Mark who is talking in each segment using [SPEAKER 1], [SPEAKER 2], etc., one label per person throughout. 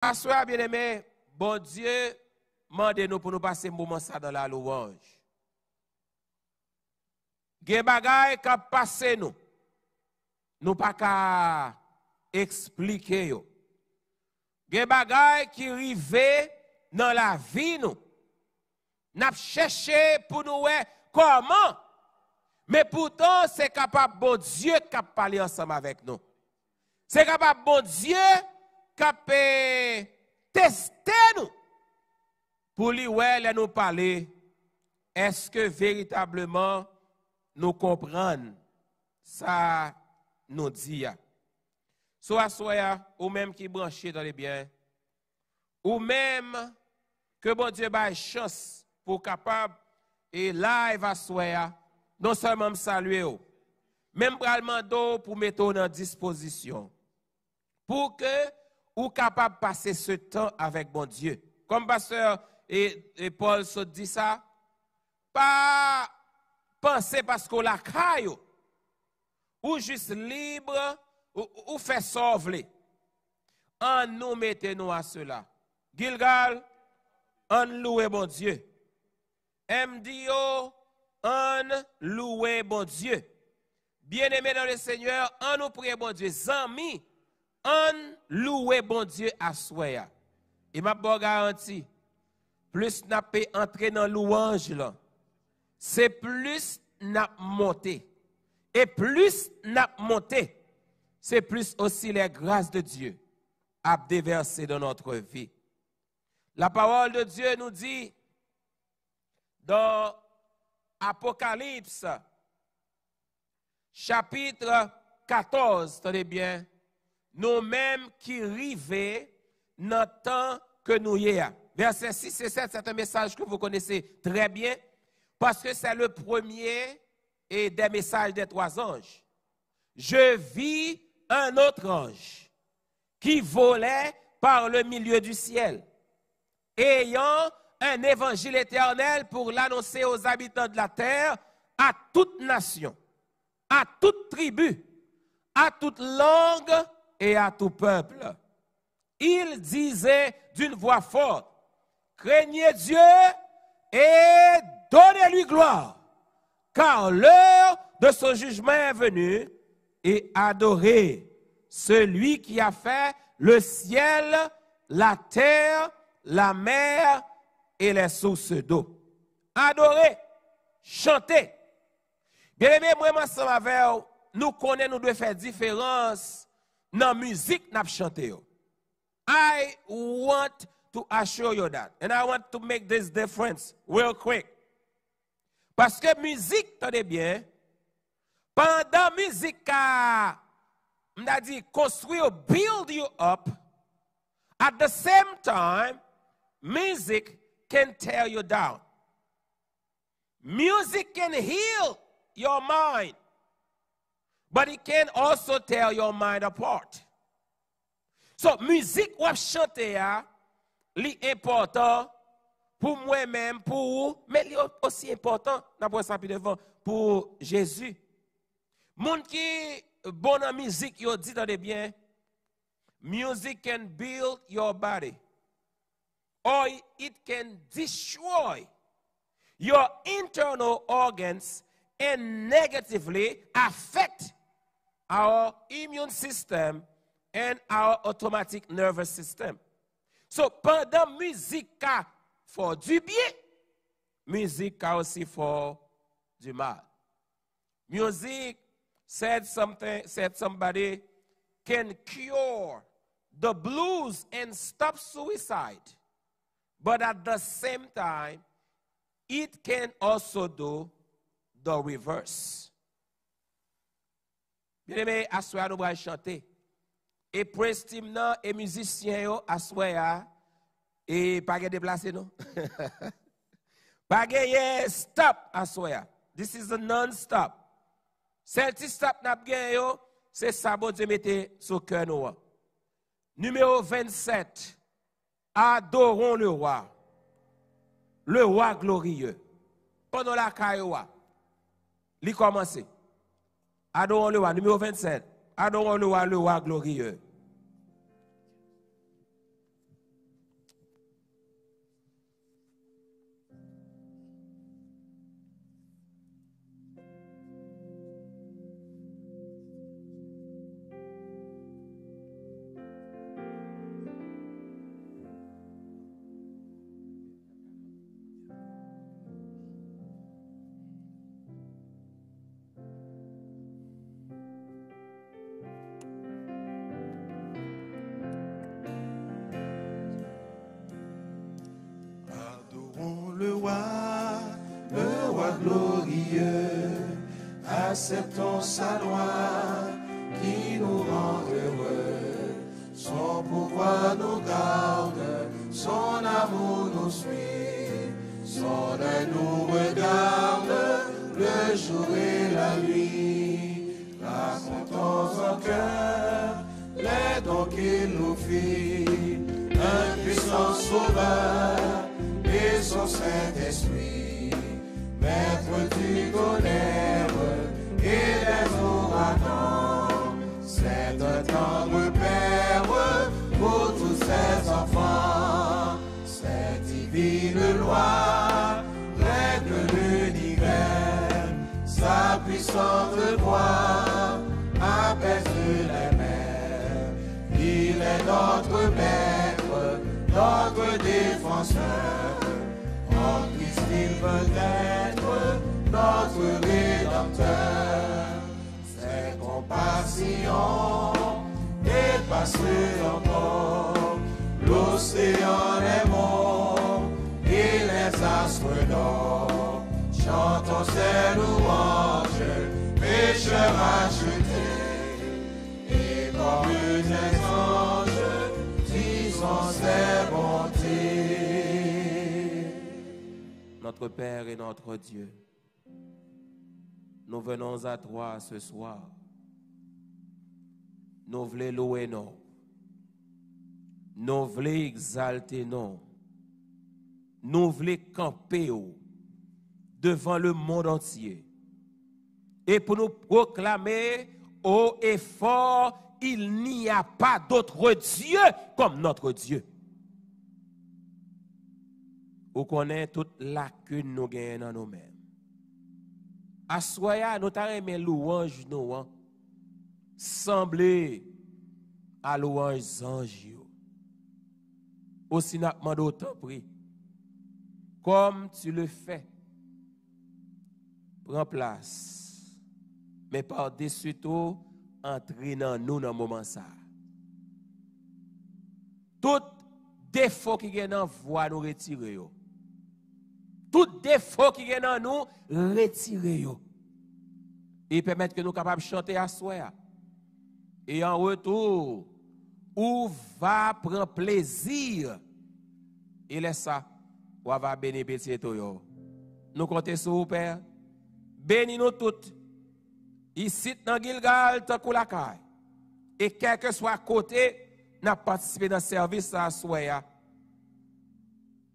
[SPEAKER 1] Assoir, bien-aimé, bon Dieu, mandez-nous pour nous passer un moment ça dans la louange. Gen bagay qui passe nous pas qu'à expliquer yo. Gen bagay qui rive dans la vie nous. N'a cherché pour nous voir comment. Mais pourtant c'est capable bon Dieu qui parler ensemble avec nous. C'est capable bon Dieu qui peut tester nous pour lui ouais nous parler. Est-ce que véritablement nous comprenons ça nous dit? Soit ou même qui branché dans les biens, ou même que bon Dieu ait chance pour capable et live à soi, non seulement me saluer, même pour pour mettre en disposition, pour que ou capable de passer ce temps avec bon Dieu. Comme pasteur et Paul se dit ça, pas penser parce qu'on la caille, ou juste libre, ou fait sauver. En nous mettez-nous à cela. Gilgal, en louer bon Dieu. MDO, en louer bon Dieu. Bien-aimés dans le Seigneur, en nous prier bon Dieu. Zami, en louer bon Dieu à soi. Et m'a bon garantie, plus n'a pas entrer dans louange là, c'est plus n'a monté. Et plus n'a monté, c'est plus aussi les grâces de Dieu à déverser dans notre vie. La parole de Dieu nous dit dans Apocalypse, chapitre 14, tenez bien, nous-mêmes qui rivons dans le temps que nous y sommes. Verset 6 et 7, c'est un message que vous connaissez très bien, parce que c'est le premier et des messages des trois anges. Je vis un autre ange qui volait par le milieu du ciel, ayant un évangile éternel pour l'annoncer aux habitants de la terre, à toute nation, à toute tribu, à toute langue et à tout peuple. Il disait d'une voix forte, craignez Dieu et donnez-lui gloire, car l'heure de son jugement est venue, et adorez celui qui a fait le ciel, la terre, la mer et les sources d'eau. Adorez, chantez. Bien aimé, moi, ensemble avec nous connaissons, nous devons faire différence dans la musique nous chanter. I want to assure you that. And I want to make this difference real quick. Parce que musique, tenez bien, pendant musique, on a dit construire, build you up, at the same time, music can tear you down. Music can heal your mind, but it can also tear your mind apart. So, musique ou chanter, li important pour moi-même, pour vous, mais li aussi important, pour Jésus. Moun qui bon en musique, yo dit de bien, music can build your body, or it can destroy your internal organs and negatively affect our immune system and our automatic nervous system. So, pendant musique a for du bien, musique a aussi for du mal. Music said somebody can cure the blues and stop suicide, but at the same time, it can also do the reverse. Bien-aimé, assoya nous va chanter. Et prince Timna et musicien yo assoya et pas déplacer non. Pas stop assoya. This is a non-stop. Celle-ci stop n'a pas yo, c'est ça bon Dieu mette sur cœur nous. Numéro 27. Adorons le roi glorieux. Pendant la cailloua, il commence. Adorons le roi, numéro 27. Adorons le roi glorieux.
[SPEAKER 2] glorieux, acceptons sa loi qui nous rend heureux. Son pouvoir nous garde, son amour nous suit, son œil nous regarde le jour et la nuit. Racontons en cœur les dons qu'il nous fit, un puissant sauveur et son Saint-Esprit, maître du tonnerre et des ouragans. C'est un tendre Père pour tous ses enfants. Cette divine loi règle l'univers, sa puissante voix apaise les mers. Il est notre maître, notre défenseur. En Christ il veut être notre rédempteur. Ses compassions dépassent encore l'océan, les monts et les astres d'or. Chantons ses louanges, pécheurs achetés, et comme des anges, disons ses bontés.
[SPEAKER 1] Notre Père et notre Dieu, nous venons à toi ce soir. Nous voulons louer nous. Nous voulons exalter nous. Nous voulons camper devant le monde entier. Et pour nous proclamer haut et fort, il n'y a pas d'autre Dieu comme notre Dieu. Vous connaissez toute lacune nous gagnons dans nous-mêmes. À soya, nous avons louange nous, semblé à louange ange. Aussi n'a demandé autant prix. Comme tu le fais, prends place. Mais par-dessus tout, entrer dans nous dans le moment ça. Tout défaut qui est dans la voix, nous retirer. Tout défaut qui est dans nous, retirer. Et permettre que nous soyons capables de chanter à soi. Et en retour, ou va prendre plaisir. Et laisse ça, ou va bénéficier de tout. Nous comptons sur vous, Père. Bénis-nous toutes. Ici, dans Gilgal, tant que la caille. Et quel que soit côté, nous participé dans le service à soi.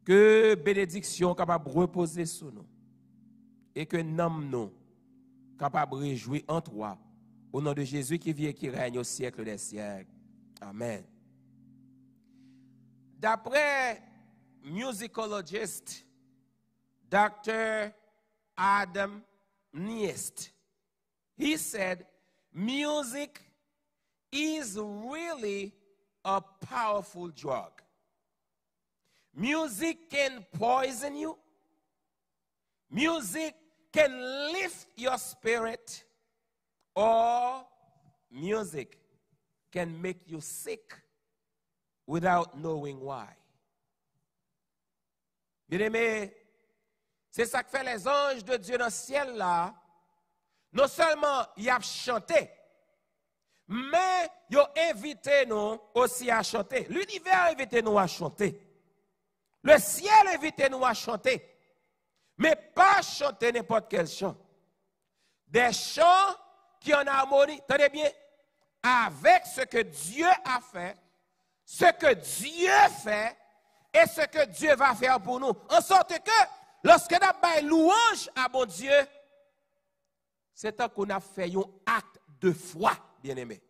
[SPEAKER 1] Que bénédiction capable de reposer sur nous. Et que nous capable de réjouir en toi. Au nom de Jésus qui vit et qui règne au siècle des siècles. Amen. D'après musicologist Dr. Adam Niest, he said, music is really a powerful drug. Music can poison you. Music can lift your spirit. Or music can make you sick without knowing why. Bien-aimés, c'est ça que fait les anges de Dieu dans le ciel là. Non seulement ils ont chanté, mais ils ont invité nous aussi à chanter. L'univers a invité nous à chanter. Le ciel a invité nous à chanter. Mais pas chanter n'importe quel chant. Des chants qui en harmonie, tenez bien, avec ce que Dieu a fait, ce que Dieu fait et ce que Dieu va faire pour nous. En sorte que lorsque nous avons louange à mon Dieu, c'est tant qu'on a fait un acte de foi, bien-aimé.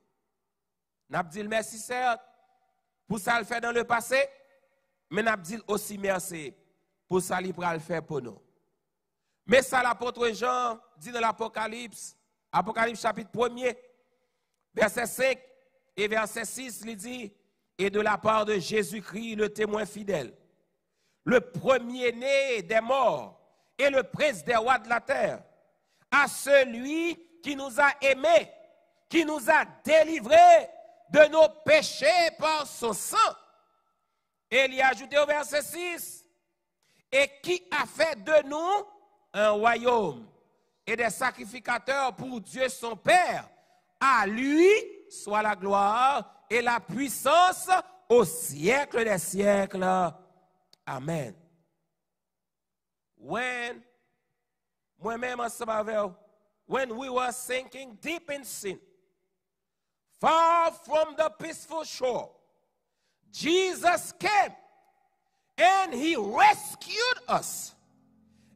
[SPEAKER 1] Nous avons dit merci, Seigneur, pour ça le fait dans le passé, mais nous avons dit aussi merci pour ça qu'il va le faire pour nous. Mais ça, l'apôtre Jean dit dans l'Apocalypse, Apocalypse chapitre 1er, verset 5 et verset 6, il dit, et de la part de Jésus-Christ, le témoin fidèle, le premier-né des morts et le prince des rois de la terre, à celui qui nous a aimés, qui nous a délivrés de nos péchés par son sang. Et il y a ajouté au verset 6, et qui a fait de nous un royaume et des sacrificateurs pour Dieu son Père. À lui soit la gloire et la puissance au siècle des siècles. Amen. When we were sinking deep in sin, far from the peaceful shore, Jesus came and he rescued us.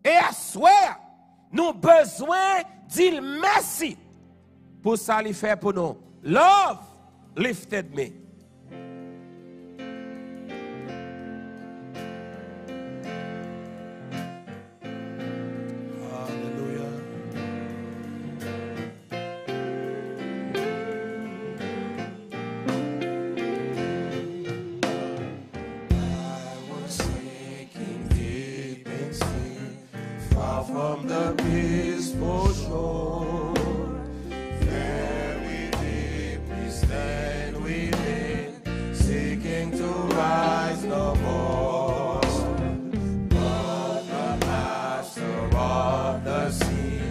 [SPEAKER 1] Et à soir, nous besoin dire merci pour ça qu'il fait pour nous. Love lifted me.
[SPEAKER 2] From the peaceful shore, very deep we stand within, seeking to rise no more. But the master of the sea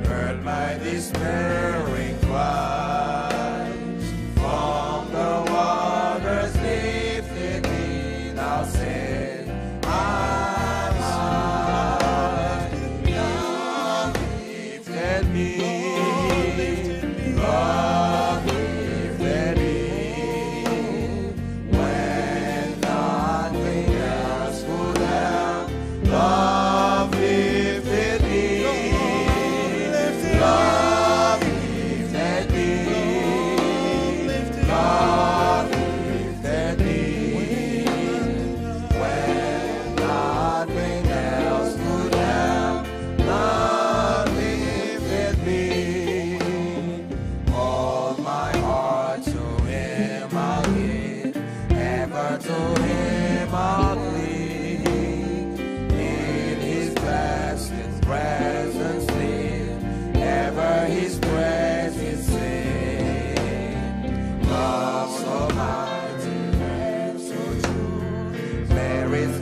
[SPEAKER 2] heard my despairing cries. From the waters lifted me, now said,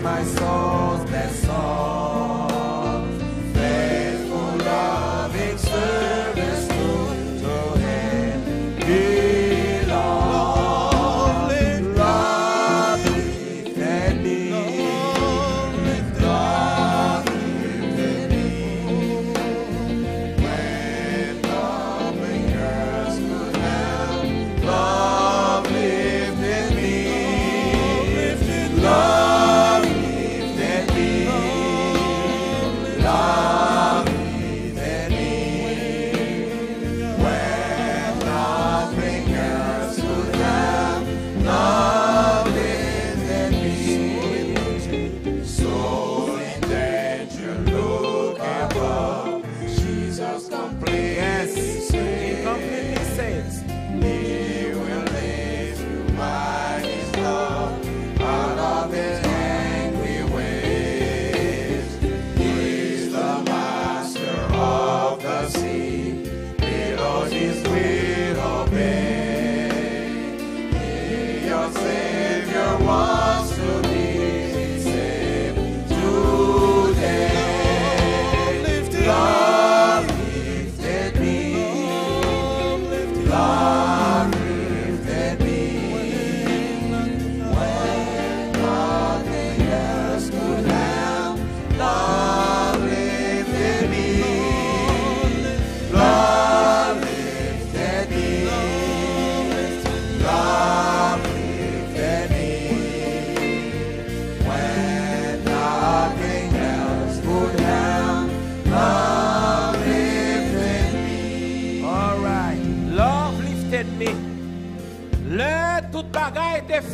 [SPEAKER 2] my soul's best song, faithful, loving service to Him belong. Love lifted me, love lifted me, when nothing else could help. Love lifted me, love.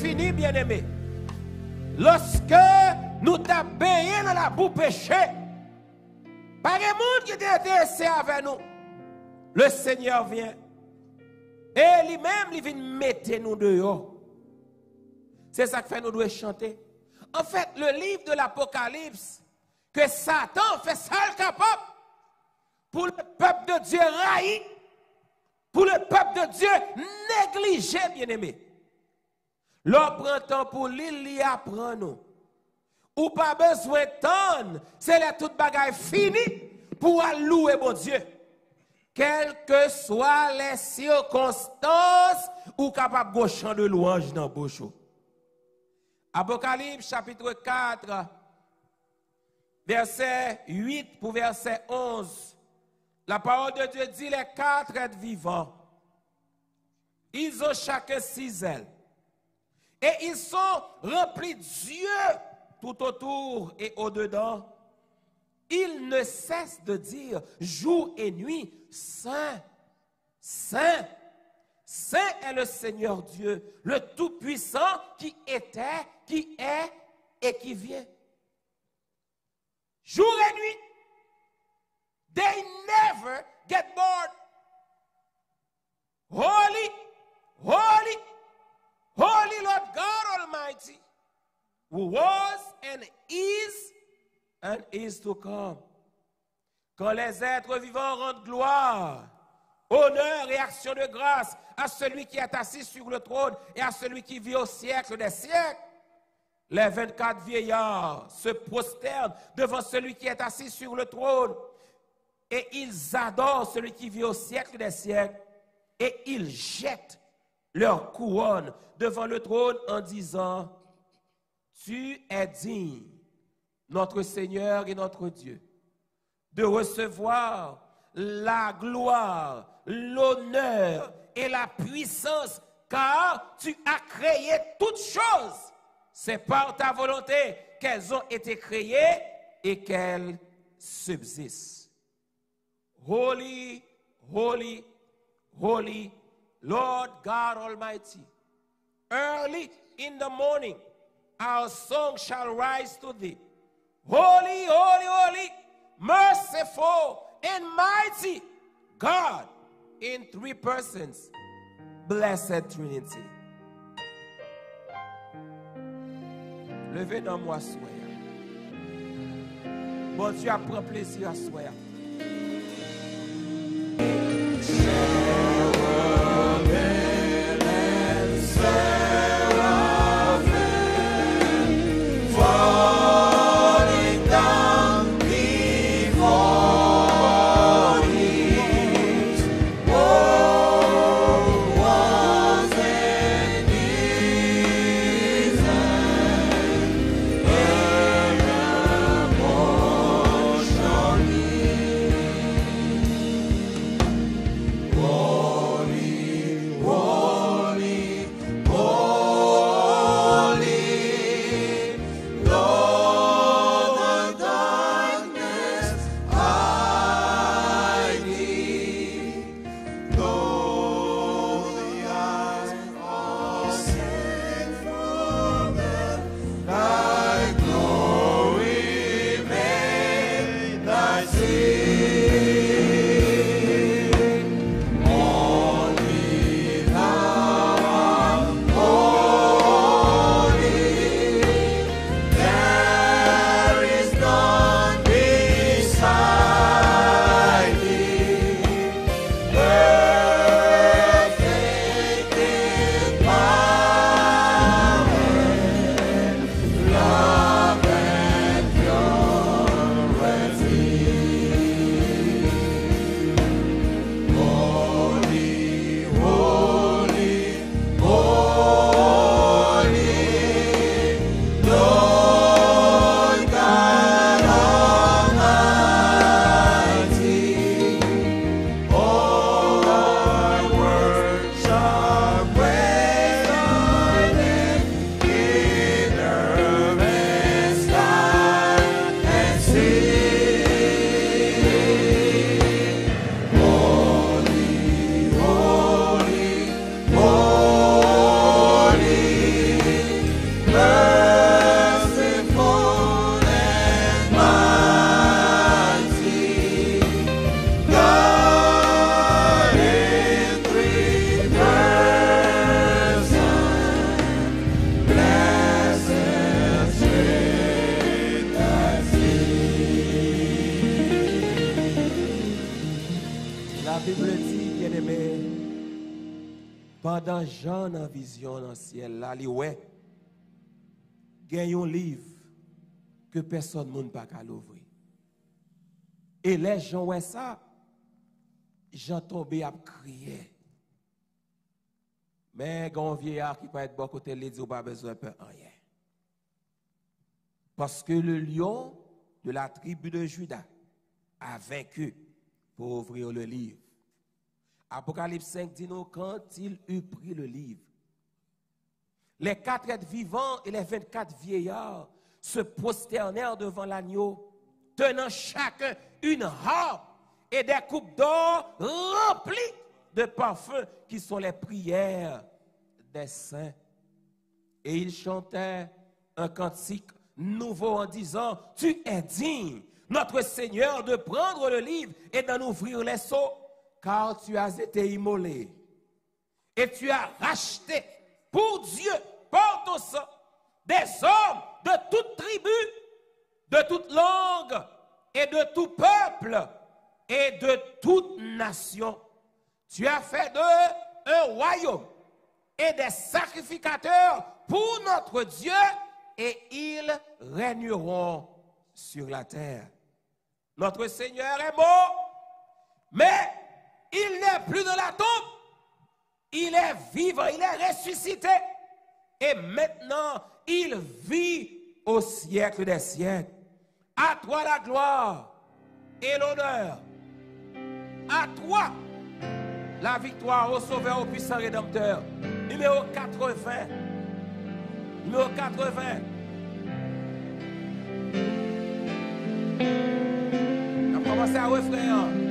[SPEAKER 1] Fini, bien-aimé. Lorsque nous t'avons baigné dans la boue péché, pas de monde qui était intéressé avec nous, le Seigneur vient et lui-même il vient mettre nous dehors. C'est ça que fait nous devons chanter. En fait, le livre de l'Apocalypse, que Satan fait ça capable pour le peuple de Dieu raï, pour le peuple de Dieu négligé, bien-aimé. L'on prend temps pour l'île, apprend nous. ou pas besoin d'attendre, c'est la toute bagaille finie pour louer mon Dieu. Quelles que soient les circonstances, ou capable de chant de louange dans bouche. Apocalypse chapitre 4, verset 8 pour verset 11. La parole de Dieu dit les quatre êtres vivants. Ils ont chacun 6 ailes. Et ils sont remplis Dieu tout autour et au-dedans. Ils ne cessent de dire jour et nuit, Saint, Saint, Saint est le Seigneur Dieu, le Tout-Puissant qui était, qui est et qui vient. Jour et nuit, they never get bored. Holy, holy, holy Lord God Almighty, who was and is to come. Quand les êtres vivants rendent gloire, honneur et action de grâce à celui qui est assis sur le trône et à celui qui vit au siècle des siècles, les 24 vieillards se prosternent devant celui qui est assis sur le trône et ils adorent celui qui vit au siècle des siècles et ils jettent leur couronne devant le trône en disant, tu es digne, notre Seigneur et notre Dieu, de recevoir la gloire, l'honneur et la puissance, car tu as créé toutes choses. C'est par ta volonté qu'elles ont été créées et qu'elles subsistent. Holy, holy, holy, Lord God Almighty. Early in the morning, our song shall rise to thee. Holy, holy, holy, merciful and mighty God in 3 persons, blessed Trinity. Levez dans moi soir. Bon Dieu prend plaisir à soir. Pendant Jean en vision dans le ciel, là, il ouais, il y a un livre que personne ne peut pas l'ouvrir. Et les gens ouais ça, j'en tombé à crier. Mais quand un vieillard qui peut être bon côté, il dit pas besoin de rien. Parce que le lion de la tribu de Juda a vaincu pour ouvrir le livre. Apocalypse 5 dit nous quand il eut pris le livre. Les 4 êtres vivants et les 24 vieillards se prosternèrent devant l'agneau, tenant chacun une harpe et des coupes d'or remplies de parfums qui sont les prières des saints. Et ils chantaient un cantique nouveau en disant, tu es digne, notre Seigneur, de prendre le livre et d'en ouvrir les sceaux, car tu as été immolé et tu as racheté pour Dieu, par ton sang, des hommes de toute tribu, de toute langue et de tout peuple et de toute nation. Tu as fait d'eux un royaume et des sacrificateurs pour notre Dieu et ils régneront sur la terre. Notre Seigneur est mort, mais il n'est plus dans la tombe. Il est vivant, il est ressuscité. Et maintenant, il vit au siècle des siècles. À toi la gloire et l'honneur. À toi la victoire, au Sauveur, au puissant Rédempteur. Numéro 80. Numéro 80. On va commencer à refrain.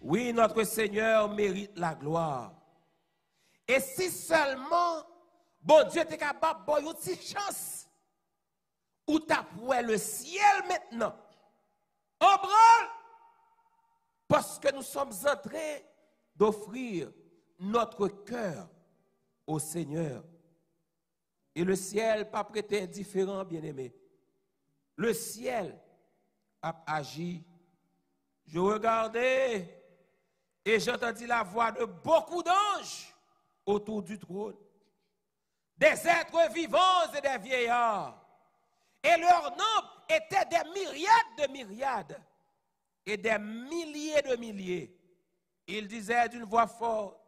[SPEAKER 1] Oui, notre Seigneur mérite la gloire. Et si seulement, bon Dieu était capable de donner une petite chance, ou t'apprends le ciel maintenant en branle, parce que nous sommes en train d'offrir notre cœur au Seigneur. Et le ciel pas prêté indifférent, bien-aimé. Le ciel a agi. Je regardais et j'entendis la voix de beaucoup d'anges autour du trône. Des êtres vivants et des vieillards. Et leur nombre était des myriades de myriades et des milliers de milliers. Ils disaient d'une voix forte,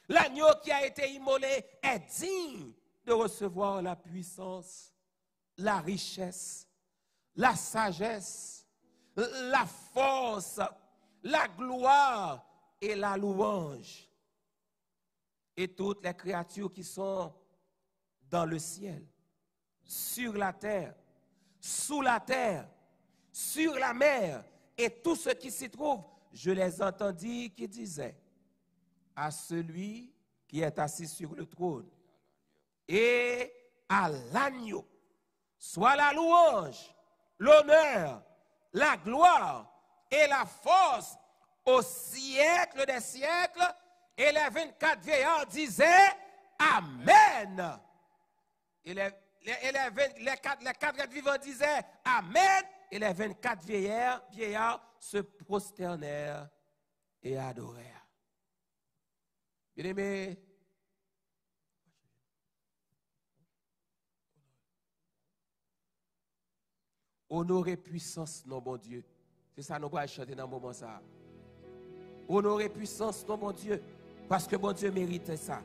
[SPEAKER 1] l'agneau qui a été immolé est digne de recevoir la puissance, la richesse, la sagesse, la force, la gloire et la louange. Et toutes les créatures qui sont dans le ciel, sur la terre, sous la terre, sur la mer, et tout ce qui s'y trouve, je les entendis qui disaient à celui qui est assis sur le trône et à l'agneau, soit la louange, l'honneur, la gloire et la force au siècle des siècles. Et les 24 vieillards disaient Amen. Et les 4 êtres vivants disaient Amen. Et les 24 vieillards se prosternèrent et adorèrent. Bien-aimés, honorer puissance, non, bon Dieu. C'est ça nous allons chanter dans le moment ça. Honorer puissance, non, bon Dieu. Parce que bon Dieu mérite ça.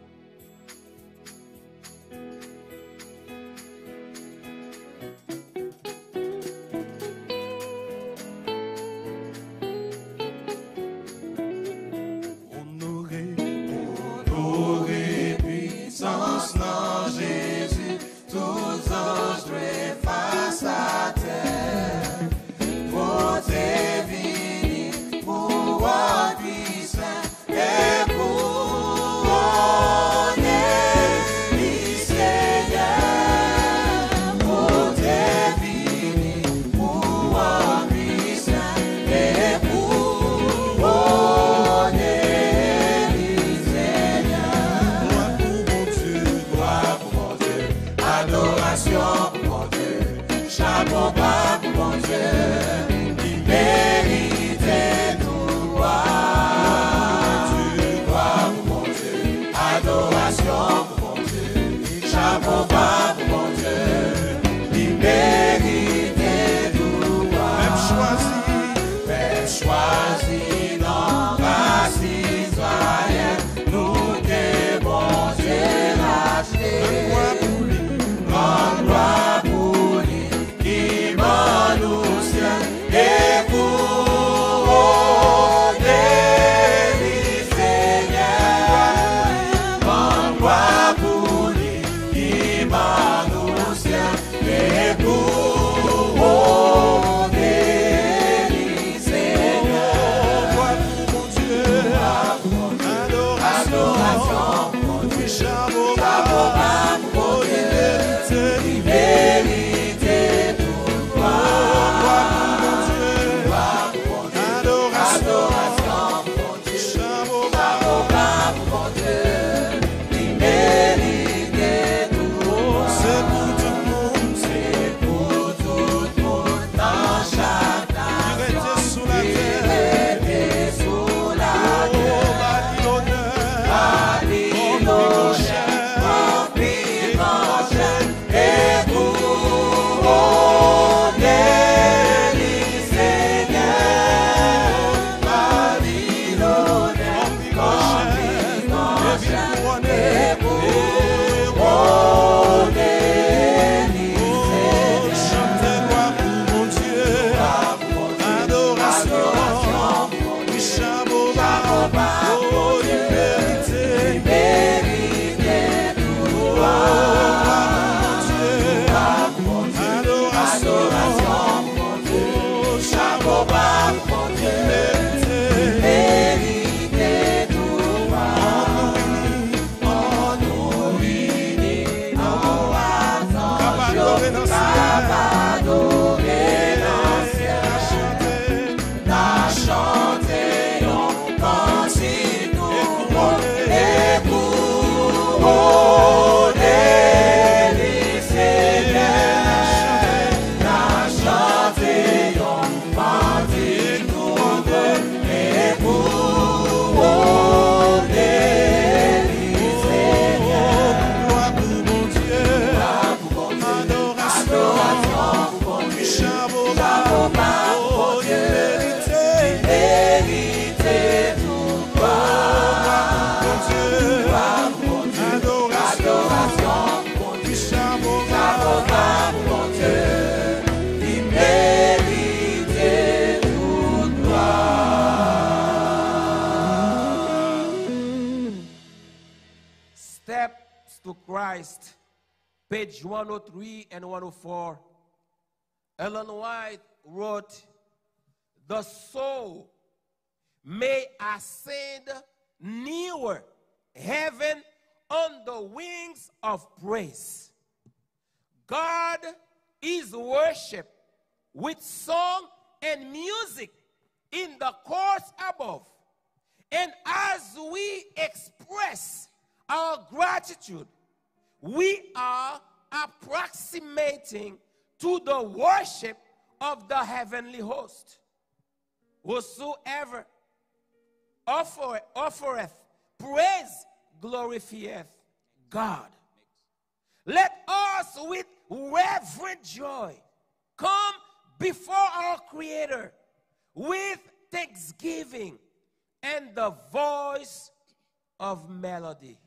[SPEAKER 2] Honorer puissance, non, Jésus, tous anges joués face à terre. Votez vini, pouvoir puissant et couronner les Seigneur. Votez vini, pouvoir puissant et couronner les Seigneur. Gloire pour mon Dieu, adoration pour mon Dieu, chapeau bas pour mon Dieu. Chapeau bas pour mon Dieu, il mérite tout. Même choisi dans la citoyenne, nous des bons Dieu rachetés. Grande gloire pour lui, qui m'en nous sien et couronner les Seigneur. Grande gloire pour lui, qui m'en nous sien et couronner les Seigneur. Gloire pour mon Dieu, adoration pour mon Dieu, chapeau bas pour mon Dieu, il mérite tout. Gloire pour mon Dieu, adoration pour mon Dieu, chapeau bas pour mon Dieu, il mérite tout. C'est pour tout le monde, c'est pour tout le monde dans chaque âme. Il était sous la terre,
[SPEAKER 1] Christ, page 103 and 104, Ellen White wrote, "The soul may ascend nearer heaven on the wings of praise. God is worshipped with song and music in the courts above. And as we express our gratitude, we are approximating to the worship of the heavenly host. Whosoever offereth praise glorifieth God. Let us with reverent joy come before our Creator with thanksgiving and the voice of melody."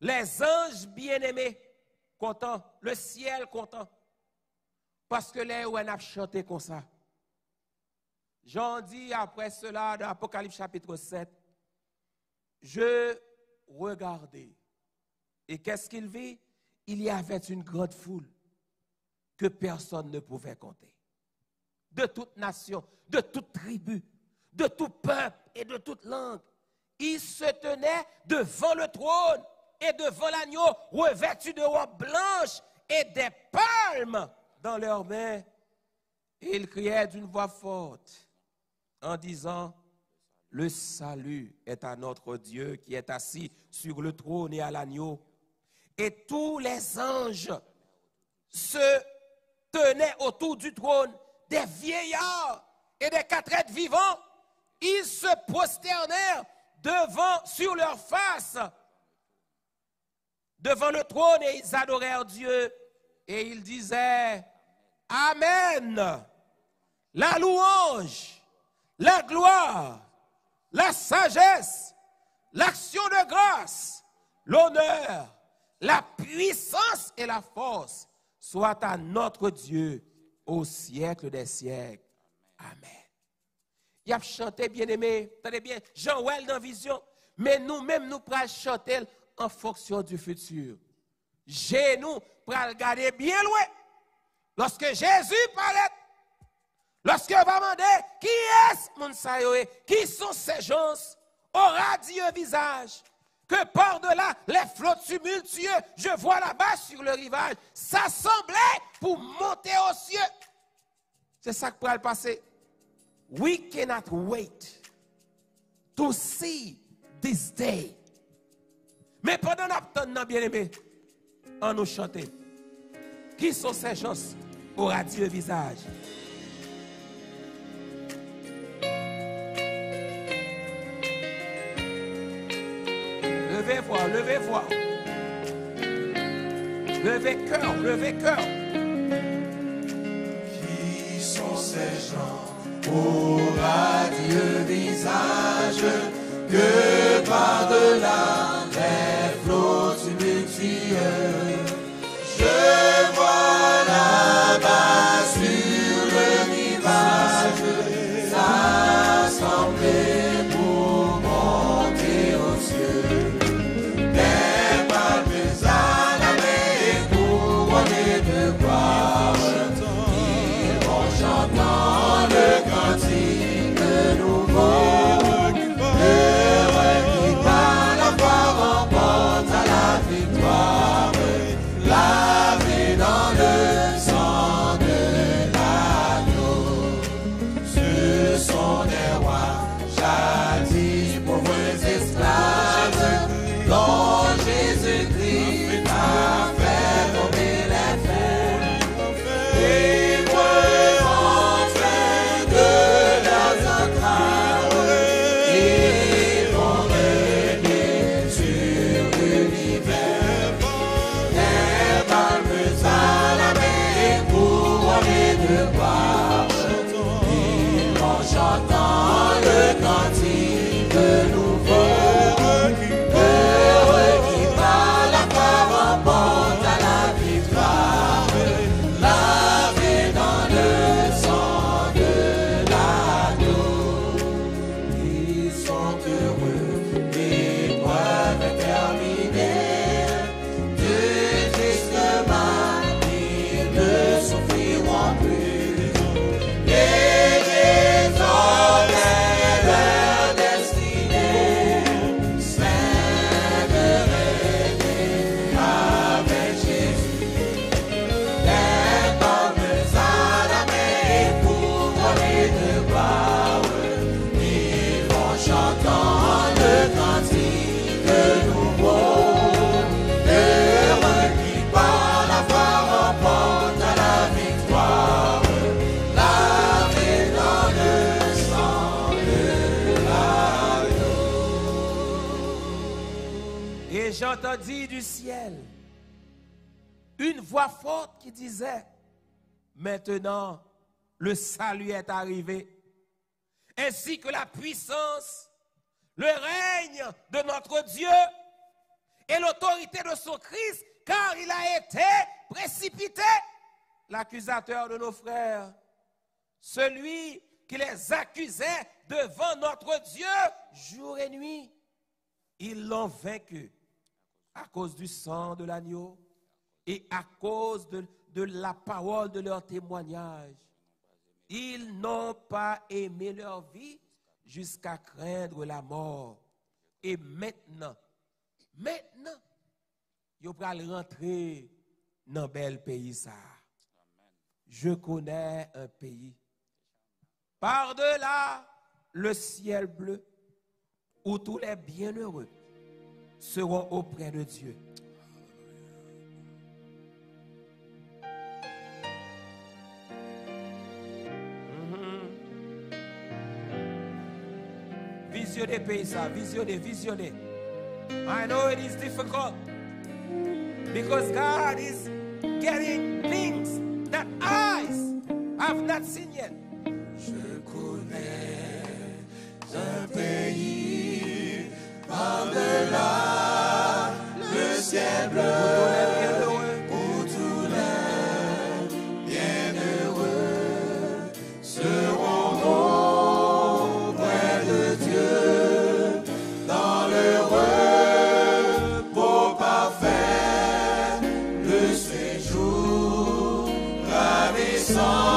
[SPEAKER 1] Les anges bien-aimés contents, le ciel content, parce que les ouens a chanté comme ça. Jean dit après cela dans Apocalypse chapitre 7, je regardais. Et qu'est-ce qu'il vit? Il y avait une grande foule que personne ne pouvait compter. De toute nation, de toute tribu, de tout peuple et de toute langue. Ils se tenaient devant le trône et devant l'agneau, revêtus de robes blanches et des palmes dans leurs mains. Et ils criaient d'une voix forte en disant, le salut est à notre Dieu qui est assis sur le trône et à l'agneau. Et tous les anges se tenaient autour du trône, des vieillards et des 4 êtres vivants. Ils se prosternèrent sur leur face devant le trône et ils adorèrent Dieu. Et ils disaient, Amen. La louange, la gloire, la sagesse, l'action de grâce, l'honneur, la puissance et la force soient à notre Dieu au siècle des siècles. Amen. Il a chanté, bien-aimé, tenez bien, Jean-Well dans Vision, mais nous-mêmes, nous pourrons chanter en fonction du futur. Nous pourrons regarder bien loin. Lorsque Jésus parlait, lorsque on va demander qui est mon sayoé, qui sont ces gens, aura dit un visage, que par-delà les flots tumultueux, je vois là-bas sur le rivage, s'assembler pour monter aux cieux. C'est ça qui pourra le passer. We cannot wait to see this day. Mais pendant l'attente, bien-aimé, on nous chanter. Qui sont ces gens au radieux visage? Levez voix, levez voix. Levez cœur, levez cœur.
[SPEAKER 2] Qui sont ces gens au radieux visage que par-delà les flots tumultueux je vois là-bas sur le rivage s'assembler pour monter aux cieux. Des palmes à la main couronnées de gloire, ils vont chantant le cantique nouveau, heureux qui par la foi
[SPEAKER 1] j'entendis du ciel une voix forte qui disait, maintenant le salut est arrivé, ainsi que la puissance, le règne de notre Dieu et l'autorité de son Christ, car il a été précipité, l'accusateur de nos frères, celui qui les accusait devant notre Dieu jour et nuit. Ils l'ont vaincu à cause du sang de l'agneau et à cause de la parole de leur témoignage. Ils n'ont pas aimé leur vie jusqu'à craindre la mort. Et maintenant, ils vont rentrer dans le bel pays ça. Je connais un pays par-delà le ciel bleu où tous les bienheureux seront auprès de Dieu. Visionnez pays ça, visionnez. I know it is difficult because God is getting things that eyes have not seen yet.
[SPEAKER 2] Je connais un pays par-delà le ciel bleu où tous les bienheureux seront auprès de Dieu dans le repos parfait, le séjour ravissant.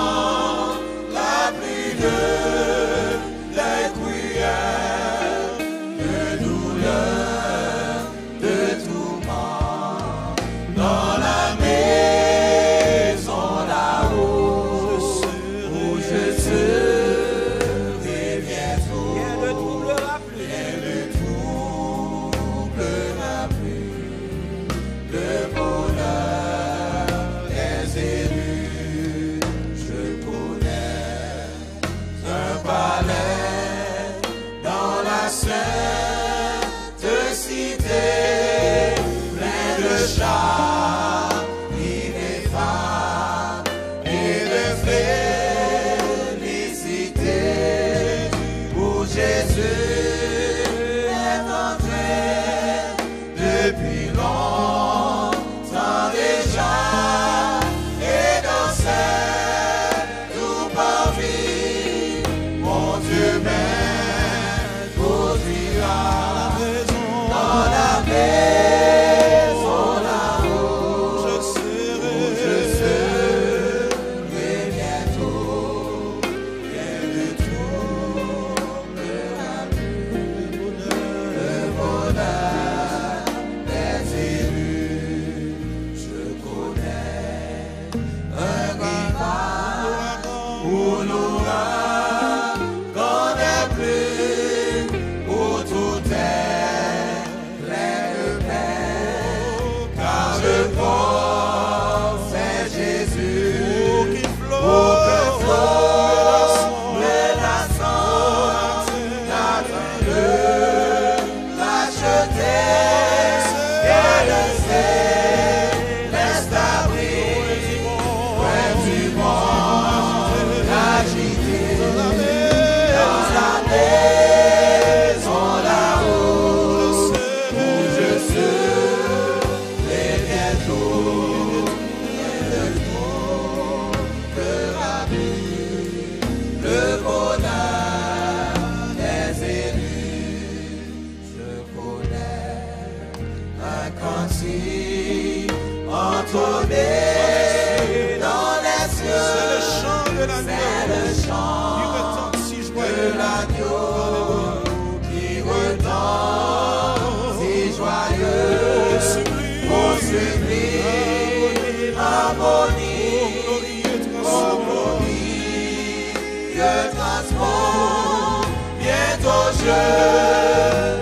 [SPEAKER 2] Je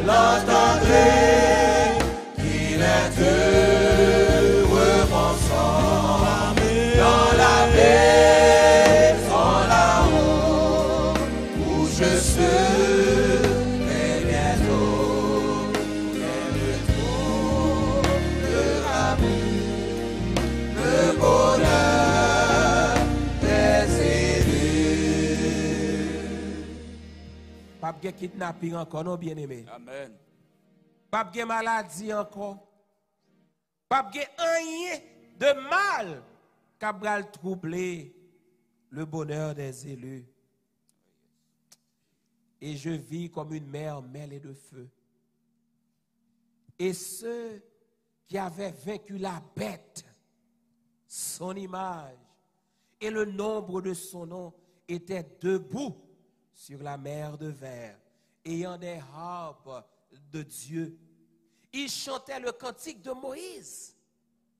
[SPEAKER 2] l'entendrai, qu'il est heureux ensemble dans la maison là-haut où je serai bientôt et le trône
[SPEAKER 1] de kidnapping encore, non, bien aimé.
[SPEAKER 3] Amen.
[SPEAKER 1] Pas de maladie encore. Pas de rien de mal qui va troubler le bonheur des élus. Et je vis comme une mer mêlée de feu. Et ceux qui avaient vaincu la bête, son image et le nombre de son nom étaient debout sur la mer de verre, ayant des harpes de Dieu. Ils chantaient le cantique de Moïse,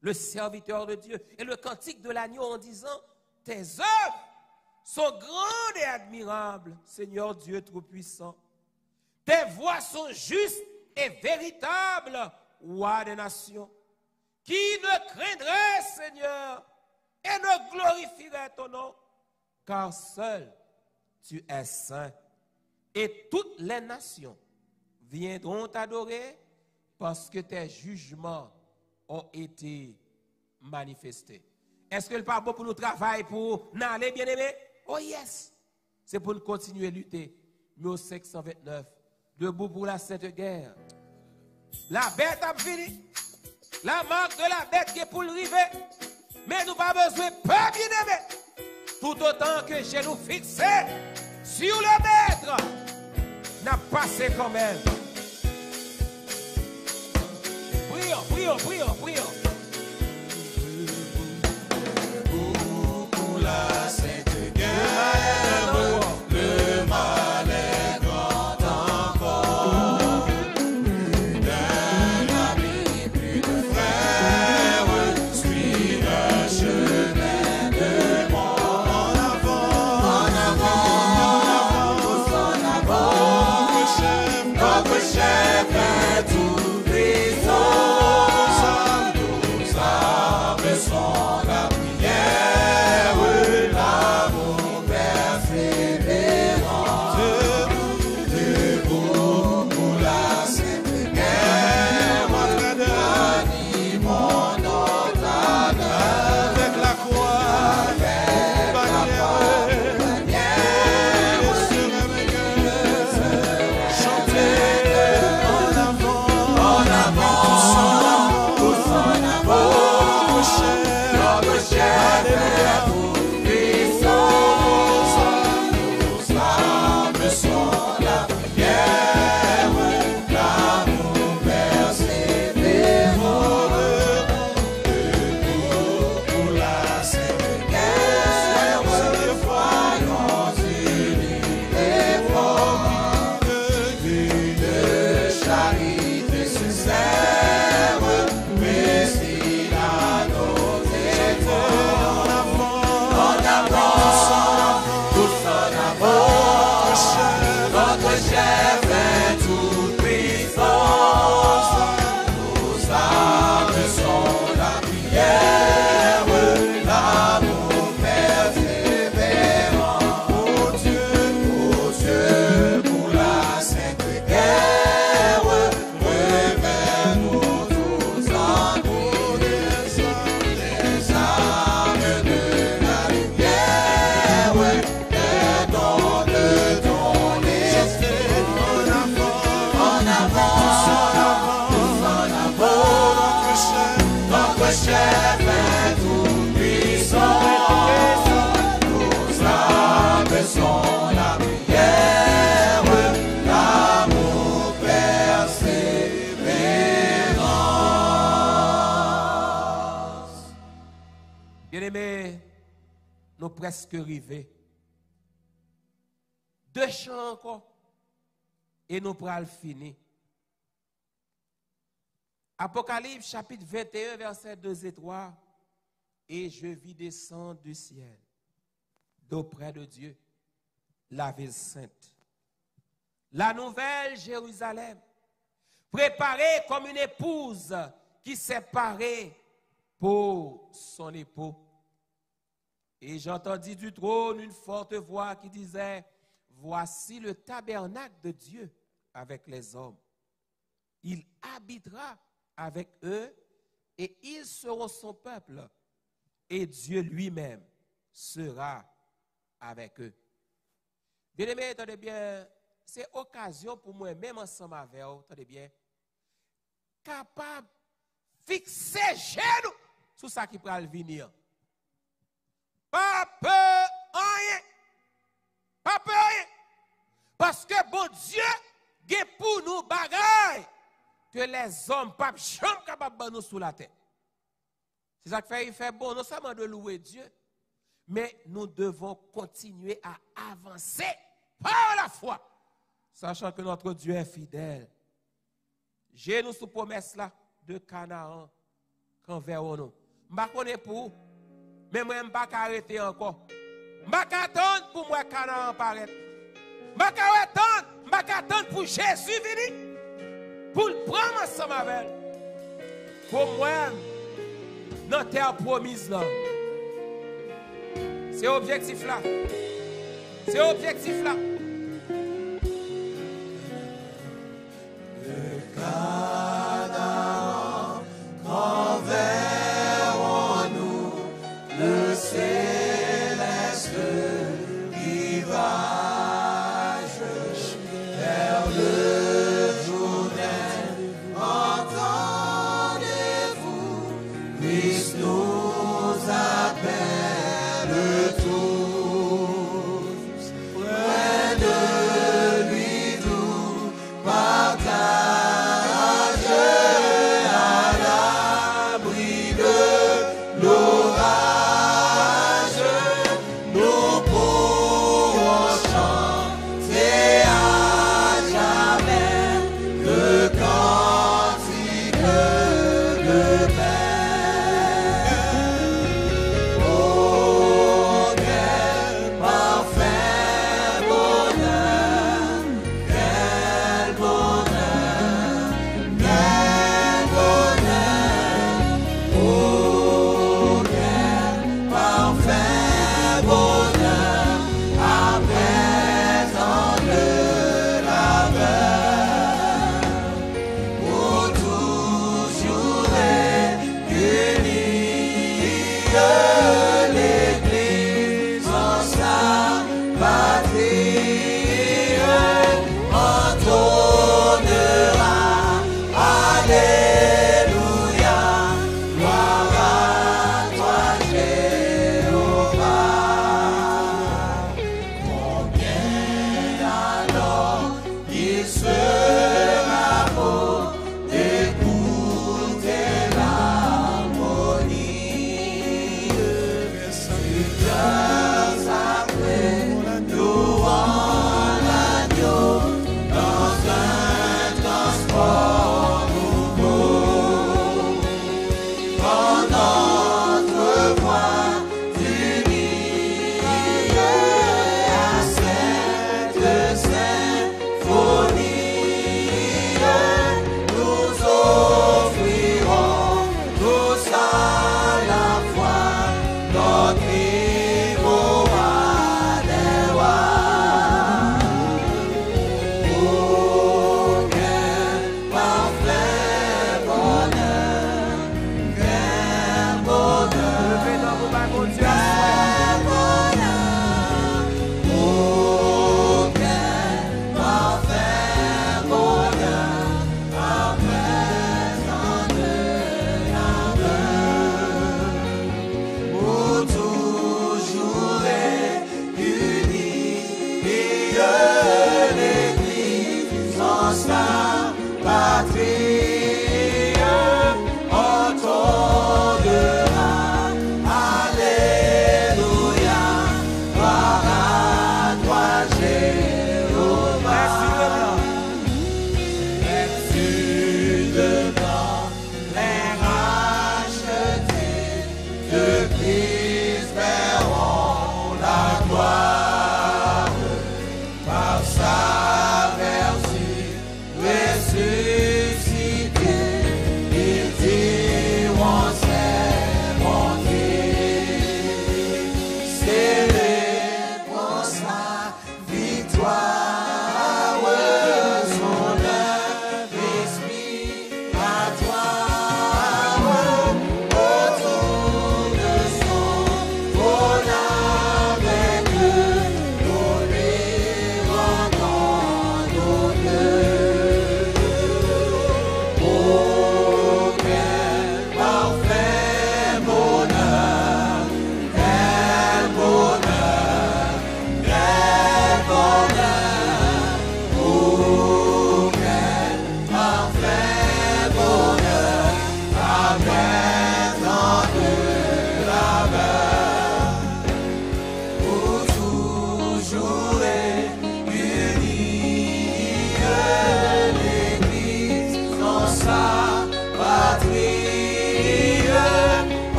[SPEAKER 1] le serviteur de Dieu, et le cantique de l'agneau en disant, tes œuvres sont grandes et admirables, Seigneur Dieu Tout-Puissant. Tes voies sont justes et véritables, roi des nations. Qui ne craindrait, Seigneur, et ne glorifierait ton nom, car seul tu es saint. Et toutes les nations viendront t'adorer parce que tes jugements ont été manifestés. Est-ce que le pas bon pour nous travailler pour nous aller, bien-aimés? Oh yes! C'est pour nous continuer à lutter. Nous 529, debout pour la sainte guerre. La bête a fini. La marque de la bête qui est pour le river. Mais nous pas besoin de peur, bien-aimés. Tout autant que j'ai nous fixé sur le maître, n'a passé quand même. Prions, prions, prions, prions.
[SPEAKER 2] Pour la sainte guerre, le mal est grand encore. Plus d'un ami, plus de frères, suis le chemin de bon. En avant, en avant, notre chef est tout puissant. Nos âmes sont la prière, l'amour persévérant. Debout pour la sainte guerre, animons notre âme avec la croix, avec la bannière, chanter en avant, tous en avant, notre chef est tout puissant. Nos âmes sont la prière, l'amour persévérant. Debout pour la sainte guerre, soyons unis et forts. De charité sincère, précise à nos efforts. En avant, tous en avant, notre chef est tout puissant. Nos âmes sont la prière, l'amour persévérant. Ô Dieu, pour la sainte guerre, révèle-nous tous en nous les âmes de la lumière, les dons de ton esprit. En avant, tous en avant, notre chef est tout puissant. Nos âmes sont la prière, l'amour persévérance.
[SPEAKER 1] Bien-aimés, nous presque arrivés. 2 chants encore. Et nous prenons fini. Apocalypse chapitre 21, versets 2 et 3. Et je vis descendre du ciel, d'auprès de Dieu, la ville sainte, la nouvelle Jérusalem, préparée comme une épouse qui s'est parée pour son époux. Et j'entendis du trône une forte voix qui disait, voici le tabernacle de Dieu avec les hommes. Il habitera avec eux et ils seront son peuple. Et Dieu lui-même sera avec eux. Bien-aimés, attendez bien, c'est occasion pour moi, même ensemble avec vous, attendez bien, capable de fixer genoux sur ça qui peut venir. Pas peur, rien. Pas peur, rien. Parce que bon Dieu, il pour nous bagaille que les hommes pas jamais capables de nous sous la tête. C'est ça qui fait, il fait bon, non seulement de louer Dieu, mais nous devons continuer à avancer par la foi, sachant que notre Dieu est fidèle. J'ai nous sous promesse là de Canaan qu'envers nous. Je ne connais pas pour, mais moi je ne vais pas arrêter encore. Je ne vais pas attendre pour moi Canaan apparaître. Je ne vais pas attendre pour Jésus venir, pour le prendre ensemble avec elle. Pour moi, dans la terre promise là. C'est objectif là. C'est objectif là.
[SPEAKER 2] Le Canaan, quand verrons-nous le céleste rivage vers le Jourdain, entendez-vous, Christ nous appelle tous. Ouais.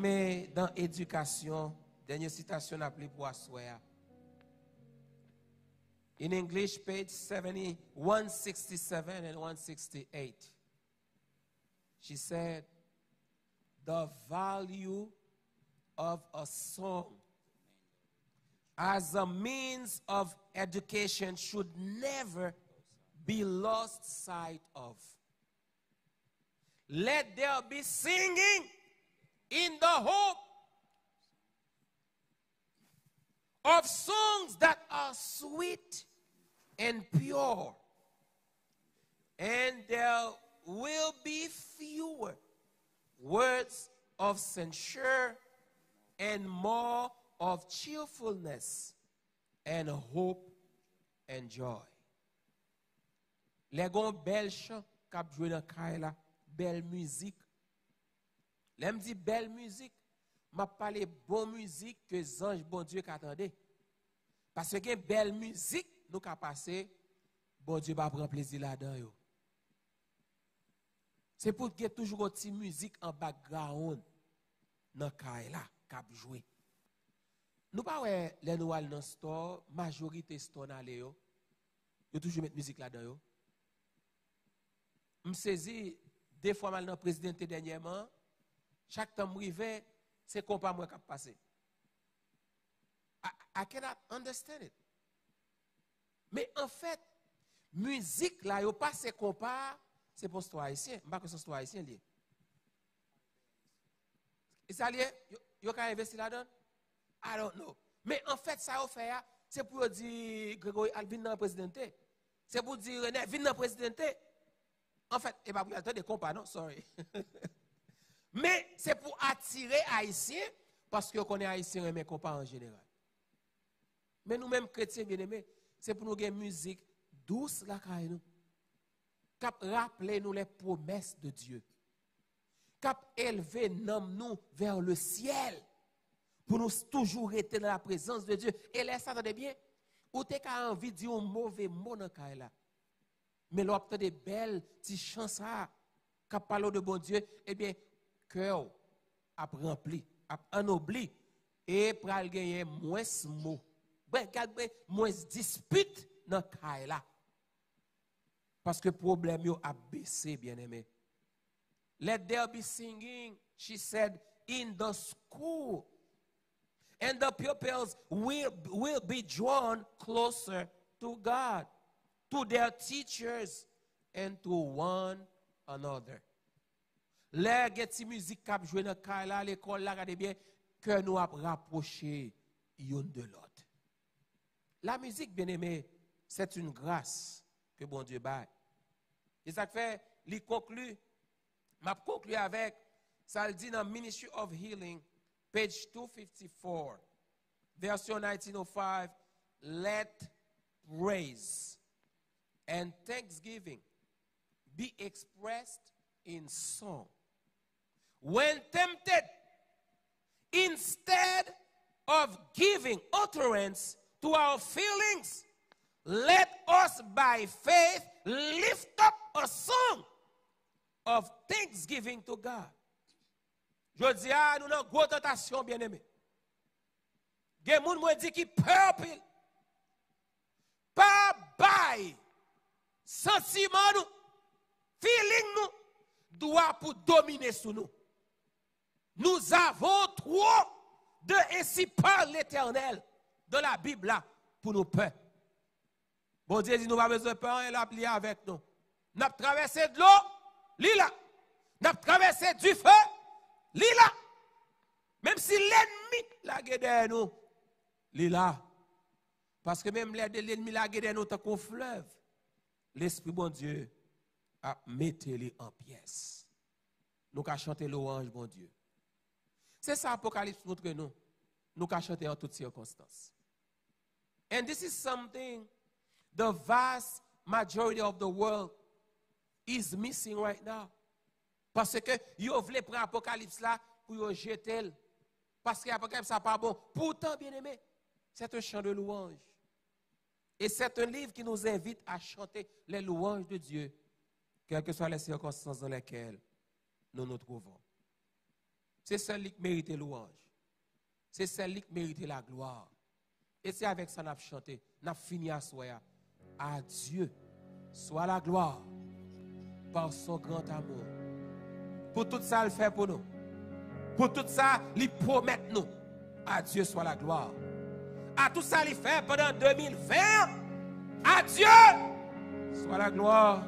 [SPEAKER 1] Bien-aimé, dans l'éducation, dernière citation appelée pour asseoir. In English, page 70, 167 and 168. She said, the value of a song as a means of education should never be lost sight of. Let there be singing in the hope of songs that are sweet and pure, and there will be fewer words of censure and more of cheerfulness and hope and joy. Les gon bel chant k'ap joué dans kay la, belle musique. L'aime dit belle musique, m'a parlé bonne musique que ange bon Dieu qu'attendait. Parce que belle musique nous qu'a passé, bon Dieu va prendre plaisir là-dedans yo. C'est pour qu'il y ait toujours une petite musique en background dans kay la k'ap joué. Nous pas ouais les nous al dans store, majorité store dans yo. Yo toujours mettre musique là-dedans yo. Me saisi des fois mal dans présidenté dernièrement, chaque temps m'rivé, c'est compas moi qui a passé. I cannot understand it. Mais en fait, musique là, yo pas c'est compas, c'est pour histoire haïtien, pas que c'est histoire haïtien lié. Et ça lié, yo ka investi là-dedans? I don't know. Mais en fait, ça yo fait c'est pour dire Grégory Alvin dans présidenté. C'est pour dire René vin dans présidenté. En fait, et pas pour attendre des compas, non, sorry. Mais c'est pour attirer Haïtiens, parce que qu'on est Haïtiens, mais compas en général. Mais nous-mêmes, chrétiens bien-aimés, c'est pour nous avoir une musique douce, là, nous. Cap rappeler nous les promesses de Dieu. Cap élever nous vers le ciel. Pour nous toujours rester dans la présence de Dieu. Et là, ça, attendez bien, ou t'es qu'à envie de dire un mauvais mot dans le là. Mais l'opte des belles petites chances qui parlent de bon Dieu, eh bien, cœur a rempli, a ennobli, et pral gagner moins mots, moins dispute dans le là. Parce que le problème a baissé, bien aimé. Let there be singing, she said, in the school. And the pupils will be drawn closer to God, to their teachers, and to one another. Les geti musique k'ap joué dans kay l'école là, regardez bien que nous a rapproché yon de l'autre. La musique, bien aimé, c'est une grâce que bon Dieu baille. Et ça fait, il conclut, m'a conclu avec, ça le dit dans Ministry of Healing, page 254, version 1905, let praise and thanksgiving be expressed in song. When tempted, instead of giving utterance to our feelings, let us by faith lift up a song of thanksgiving to God. Je dis à nous avons une grosse tentation, bien aimé. Il y a des gens qui disent qu'ils peuple. Pas bail. Sentiment nous. Feeling nous. Doit pour dominer sur nous. Nous avons trop de ainsi parle l'Éternel de la Bible là pour nous peur. Bon Dieu dit nous pas besoin de peur, il a plié avec nous. Nous avons traversé de l'eau, l'île. Nous avons traversé du feu. Lila, même si l'ennemi la guédé nous, lila, parce que même l'ennemi la guédé nous tant qu'on fleuve, l'Esprit bon Dieu a mis en pièces. Nous qu'à chanter louange bon Dieu. C'est ça Apocalypse montre nous. Nous qu'à chanter en toutes circonstances. And this is something the vast majority of the world is missing right now. Parce que yo voulez prendre Apocalypse là pour yo jeter. Parce que Apocalypse ça pas bon. Pourtant, bien aimé, c'est un chant de louange. Et c'est un livre qui nous invite à chanter les louanges de Dieu, quelles que soient les circonstances dans lesquelles nous nous trouvons. C'est celle qui mérite louange. C'est celle qui mérite la gloire. Et c'est avec ça qu'on a chanté. On a fini à soi. À Dieu soit la gloire par son grand amour. Pour tout ça, il fait pour nous. Pour tout ça, il promet nous. À Dieu soit la gloire. À tout ça, il fait pendant 2020. À Dieu soit la gloire.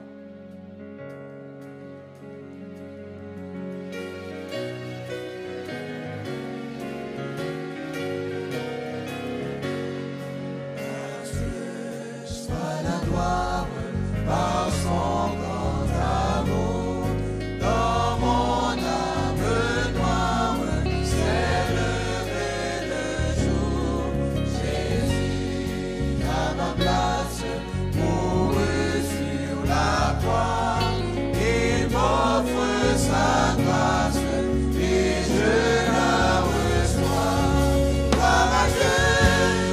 [SPEAKER 2] Par son grand amour, dans mon âme noire, s'est levé le jour. Jésus à ma place, mourut sur la croix. Il m'offre sa grâce et je la reçois. Gloire à Dieu,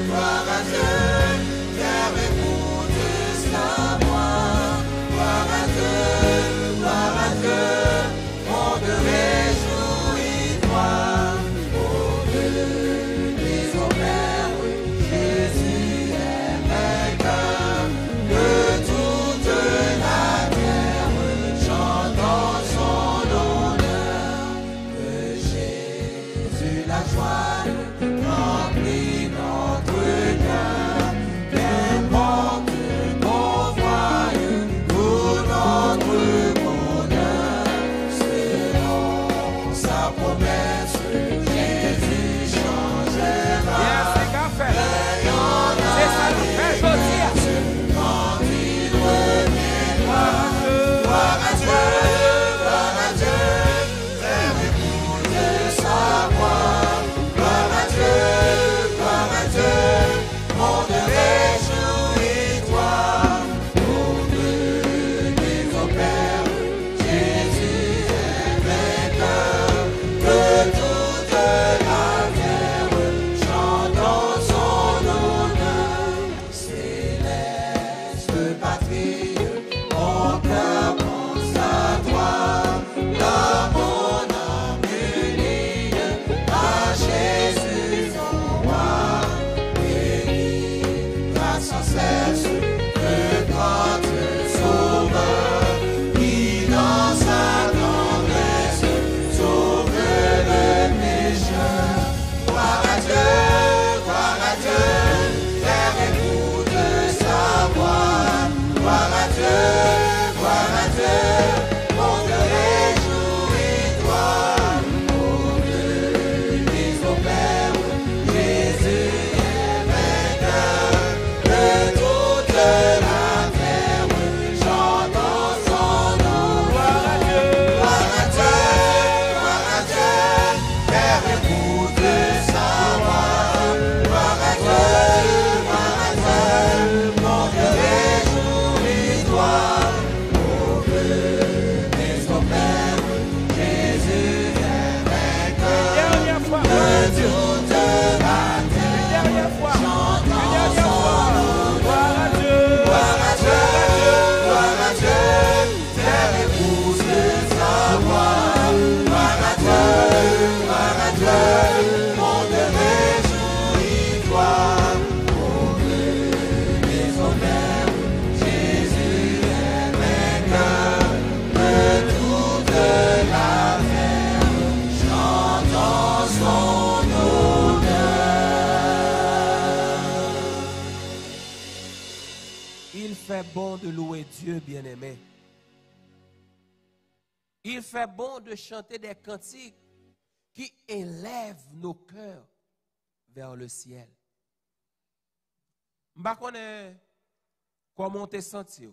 [SPEAKER 2] gloire à Dieu, terre écoute cela. Monde réjouis-toi, ô Dieu des Pères, Jésus est vainqueur de toute la terre, chantant son honneur, que Jésus la joie remplit notre cœur, qu'importe qu'on voie tout notre promesse, Jésus changera.
[SPEAKER 1] C'est qu'à faire. C'est ça nous fait choisir.
[SPEAKER 2] Quand il reviendra, gloire à Dieu, faire écouter sa voix. Gloire à Dieu, monde réjouis-toi. Ô Dieu des Pères, Jésus est vainqueur de toute la terre, chantant son honneur. Céleste patrie, mon cœur pense à toi. Dans mon âme unie à Jésus son roi, bénira sans cesse le grand Sauveur, qui dans sa tendresse sauve le pécheur. Gloire à Dieu, terre écoute sa voix. Gloire à Dieu, monde réjouis-toi. Ô Dieu des Pères, Jésus est vainqueur de toute la terre, chantant son nom. Gloire à Dieu, terre écoute sa voix. Gloire à Dieu, monde réjouis-toi. Ô Dieu des Pères, Jésus est vainqueur
[SPEAKER 1] Dernière fois.
[SPEAKER 2] de toute la terre,
[SPEAKER 1] Dernière fois.
[SPEAKER 2] chantant son nom.
[SPEAKER 1] Gloire à Dieu.
[SPEAKER 2] Gloire à Dieu, terre écoute sa voix. Gloire à Dieu, monde réjouis-toi. Ô Dieu des Pères, Jésus est vainqueur de toute la terre, chantant son honneur.
[SPEAKER 1] Il fait bon de louer Dieu, bien-aimé. Il fait bon de chanter des cantiques qui élèvent nos cœurs vers le ciel. Je ne sais pas comment te senti.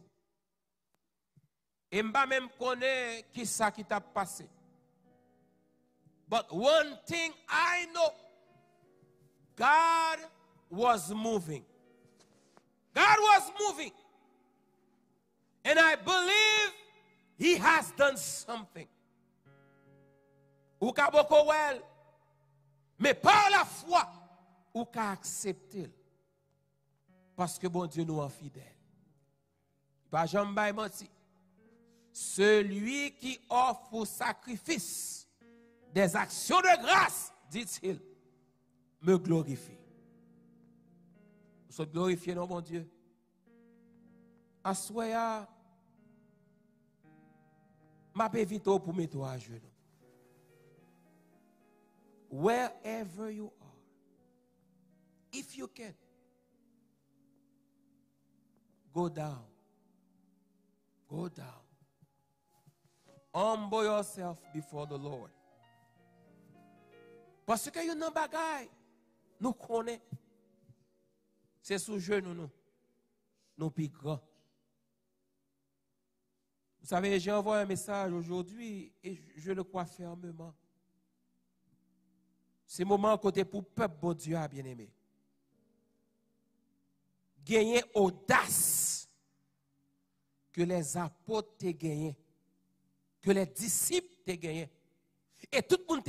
[SPEAKER 1] Et je ne sais pas même qui ça qui t'a passé. But one thing I know, God was moving. God was moving. And I believe He has done something. Ou ka boko wel, mais par la foi, ou ka accepter. Parce que bon Dieu nous est fidèle. Pas jamais menti. Celui qui offre sacrifice des actions de grâce, dit-il, me glorifient. Nous sommes glorifiés, non, mon Dieu. Assoya, m'a évité pour mettre à genoux. Wherever you are, if you can, go down. Go down. Humble yourself before the Lord. Parce que yon nan bagay, nous connaissons. C'est sous genou nous plus grand. Vous savez, j'ai envoyé un message aujourd'hui et je le crois fermement. C'est le moment côté pour le peuple, bon Dieu, a bien aimé. Gagner audace que les apôtres t'aient gagné, que les disciples t'aient gagné, et tout le monde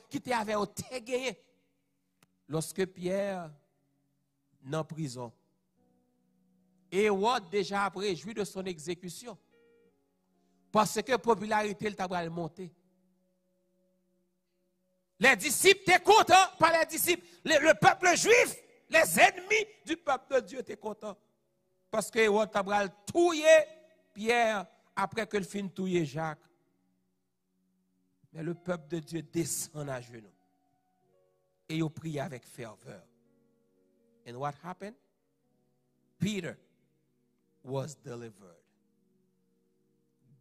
[SPEAKER 1] qui t'est avec eux t'aient gagné. Lorsque Pierre est en prison, et Hérode déjà après réjoui de son exécution, parce que la popularité t'a monté. Les disciples étaient contents, pas les disciples, le peuple juif, les ennemis du peuple de Dieu étaient contents. Parce que Hérode t'a touillé Pierre après que le fin touillé Jacques. Mais le peuple de Dieu descend à genoux. Et il prie avec ferveur. And what happened? Peter was delivered.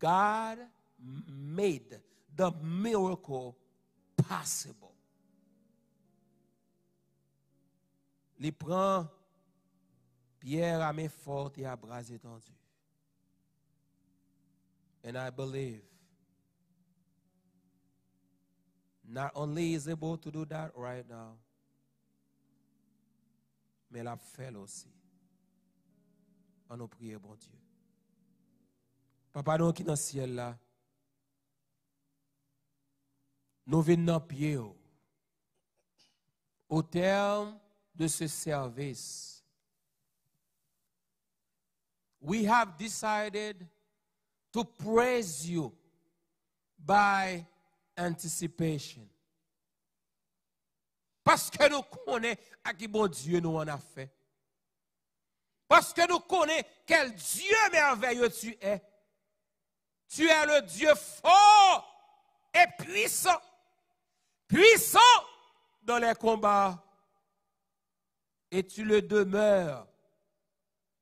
[SPEAKER 1] God made the miracle possible. Il prend Pierre à main forte et à bras étendus. And I believe not only is able to do that right now, mais la fait aussi. On nous prie, bon Dieu. Papa, nous qui dans le ciel là, nous venons dans pied au terme de ce service. We have decided to praise you by anticipation. Parce que nous connaissons à qui bon Dieu nous en a fait. Parce que nous connaissons quel Dieu merveilleux tu es. Tu es le Dieu fort et puissant. Puissant dans les combats. Et tu le demeures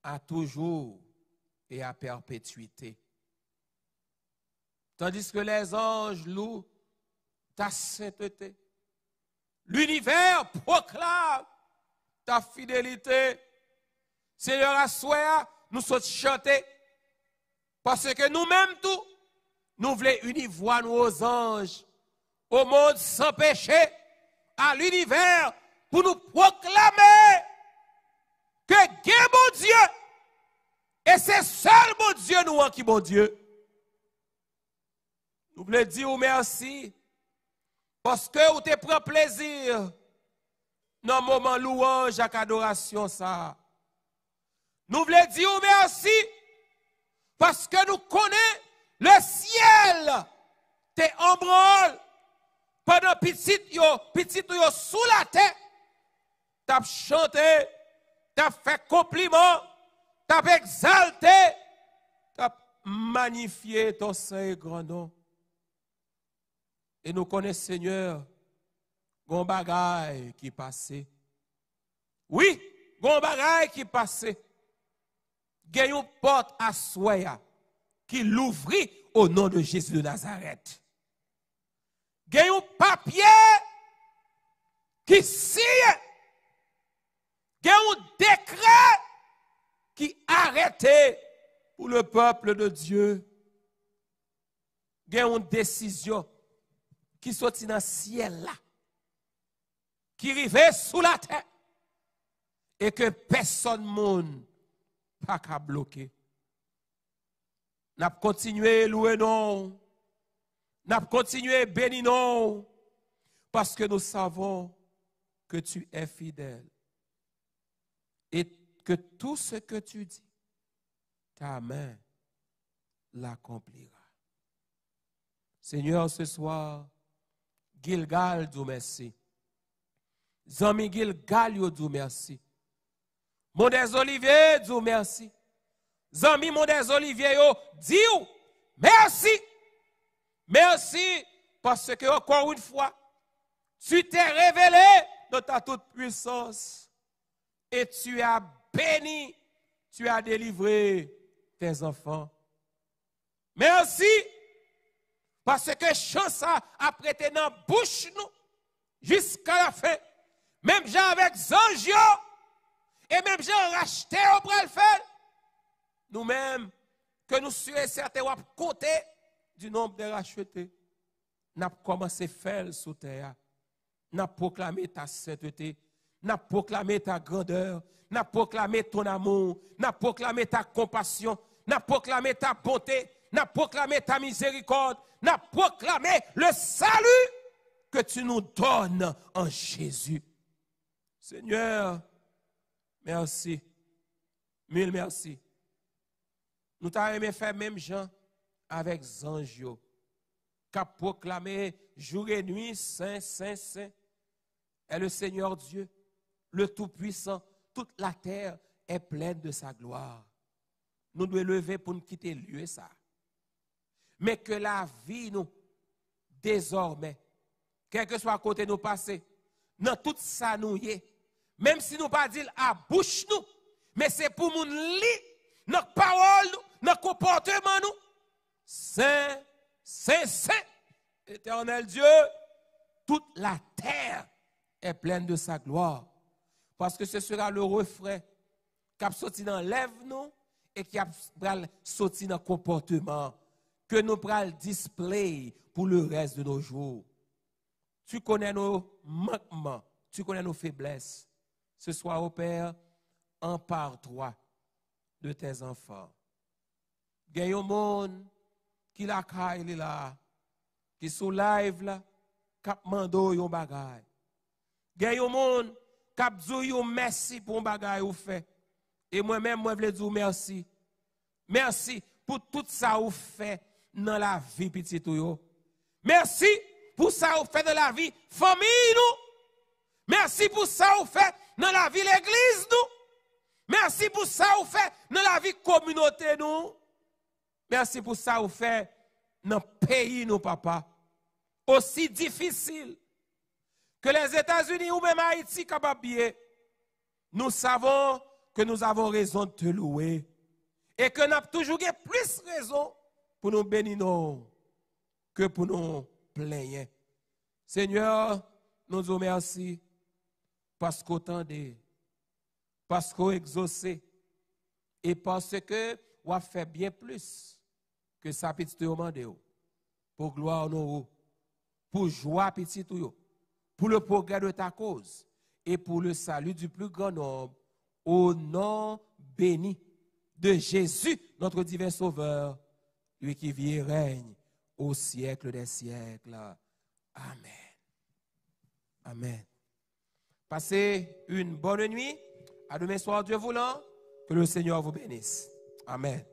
[SPEAKER 1] à toujours et à perpétuité. Tandis que les anges louent ta sainteté. L'univers proclame ta fidélité. Seigneur, à soi, nous sommes chanter. Parce que nous-mêmes, tout, nous voulons unir voix nous aux anges, au monde sans péché, à l'univers, pour nous proclamer que Dieu est bon Dieu. Et c'est seul bon Dieu nous en qui bon Dieu. Nous voulons dire merci. Parce que vous te prend plaisir dans le moment louange et adoration ça. Nous voulons dire merci parce que nous connaissons le ciel te en branle pendant petit yo sous la tête. T'as chanté, t'as fait compliment, t'as exalté, t'as magnifié ton saint et grand nom. Et nous connaissons, Seigneur, gon bagay qui passé. Oui, gon bagay qui passé. Gen yon porte à soya qui l'ouvrit au nom de Jésus de Nazareth. Gen yon papier qui signe. Gen yon décret qui arrêté pour le peuple de Dieu. Gen yon décision qui sortit dans le ciel là, qui arrivait sous la terre, et que personne monde pas qu'à bloquer. N'a continué louer non, n'a continué bénir non, parce que nous savons que tu es fidèle et que tout ce que tu dis, ta main l'accomplira. Seigneur, ce soir, Gilgal dit merci. Zami Gilgal yo dit merci. Mon des Oliviers dit merci. Zami mon des Oliviers yo dit merci. Merci parce que encore une fois, tu t'es révélé de ta toute puissance et tu as béni, tu as délivré tes enfants. Merci parce que chance a prêté dans la bouche nous jusqu'à la fin. Même gens avec Zangio et même gens racheté au bras le fer. Nous-mêmes, que nous soyons certains, on compter du nombre de rachetés. Nous avons commencé à faire sous terre. Nous avons proclamé ta sainteté. Nous avons proclamé ta grandeur. Nous avons proclamé ton amour. Nous avons proclamé ta compassion. Nous avons proclamé ta bonté. Nous avons proclamé ta miséricorde. Nous avons proclamé le salut que tu nous donnes en Jésus. Seigneur, merci. Mille merci. Nous t'avons aimé faire même gens avec Zangio, qui a proclamé jour et nuit, Saint, Saint, Saint, est le Seigneur Dieu, le Tout-Puissant. Toute la terre est pleine de sa gloire. Nous devons lever pour nous quitter le lieu ça. Mais que la vie nous, désormais, quel que soit côté nous passer, dans tout ça nous y est, même si nous pas dire à bouche nous, mais c'est pour nous lire notre parole, notre comportement nous. Saint, Saint, Saint, éternel Dieu, toute la terre est pleine de sa gloire. Parce que ce sera le refrain qui a sorti dans lèvres nous et qui a sorti dans le comportement que nous prenons display pour le reste de nos jours. Tu connais nos manquements, tu connais nos faiblesses. Ce soir, au Père, empare-toi de tes enfants. Il y a un monde qui la caille là, qui sous live là, qui mando yon bagay. Il y a un monde qui dit merci pour un bagay ou fait. Et moi-même, moi, je veux dire merci. Merci pour tout ça ou fait dans la vie petite yo. Merci pour ça ou fait dans la vie famille nous. Merci pour ça ou fait dans la vie l'église nous. Merci pour ça ou fait dans la vie communauté nous. Merci pour ça ou fait dans le pays nous papa. Aussi difficile que les États-Unis ou même Haïti capable bien. Nous savons que nous avons raison de te louer et que nous avons toujours plus raison pour nous bénir que pour nous plaindre. Seigneur, nous vous remercions parce qu'au temps de, parce qu'on exaucé et parce que vous avez fait bien plus que ça petit demandé pour gloire nous, pour joie petit pour le progrès de ta cause et pour le salut du plus grand nombre, au nom béni de Jésus, notre divin Sauveur, lui qui vit et règne au siècle des siècles. Amen. Amen. Passez une bonne nuit. À demain soir, Dieu voulant. Que le Seigneur vous bénisse. Amen.